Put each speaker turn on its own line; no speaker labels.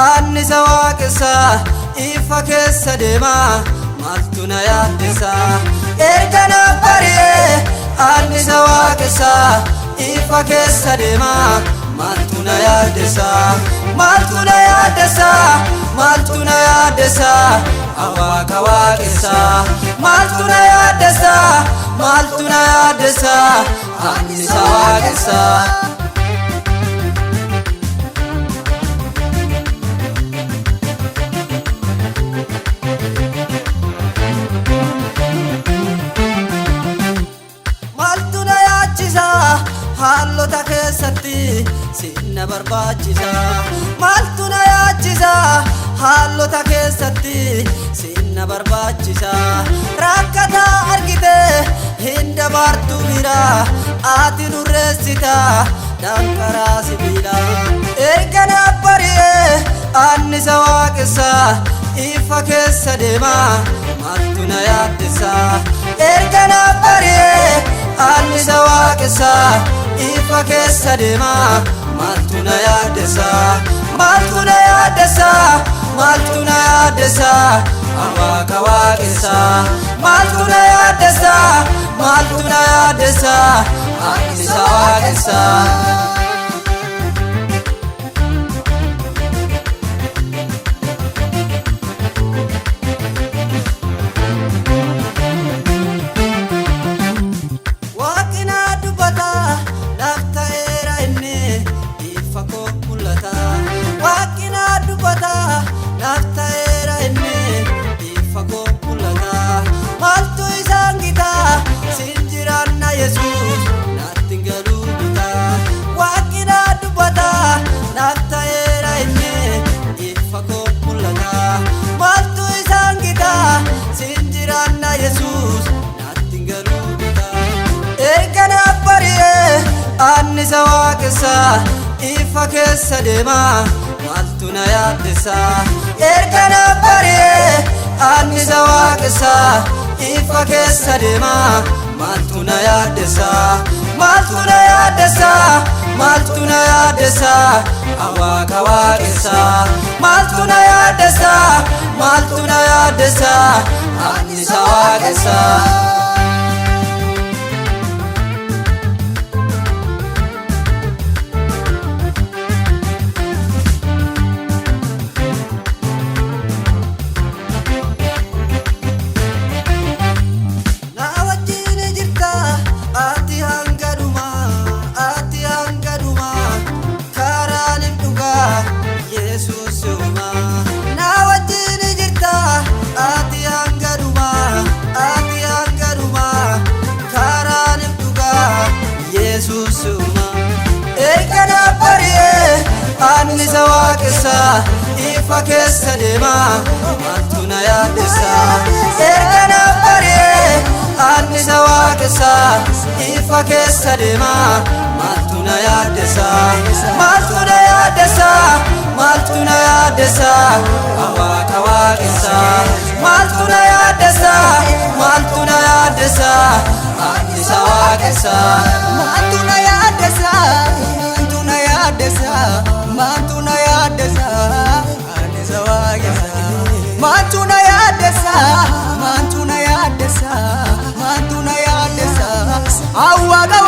annisa waaqessa ifa keessa deema maaltu na yaaddessa erga na bari'ee annisa waaqessa ifa keessa deema maaltu na yaaddessa maaltu na yaaddessa maaltu na yaaddessa awaaqa waaqessa maaltu na yaaddessa maaltu na yaaddessa annisa waaqessa haalota keessatti sinna barbaachisa maaltu na yaachisa haalota keessatti sinna barbaachisa rakkata argite hin dabartu bira ati nurreessita danqaraa sibiila erga na bari'ee annisa waaqessa ifa keessa deema maaltu na yaaddessa erga na bari'ee annisa waaqessa ifa keessa deema maaltu na yaaddessa maaltu na yaaddessa maaltu na yaaddessa awaaqa waaqessa maaltu na yaaddessa maaltu na yaaddessa annisa waaqessa annisa waaqessa ifa keessa deema maaltu na yaaddessa erga na bari'ee annisa waaqessa ifa keessa deema maaltu na yaaddessa maaltu na yaaddessa maaltu na yaaddessa awaaqa waaqessa maaltu na yaaddessa maaltu na yaaddessa annisa waaqessa erga na bari'ee annisa waaqessa ifa keessa deema maaltu na yaaddessa erga na bari'ee annisa waaqessa ifa keessa deema maaltu na yaaddessa maaltu na yaaddessa maaltu na yaaddessa awaaqa waaqessa maaltu na yaaddessa maaltu na yaaddessa annisa waaqessa
maaltu na yaaddessa maaltu na yaaddessa maaltu na yaaddessa annisa waaqessa maaltu na yaaddessa maaltu na yaaddessa maaltu na yaaddessa awaaqa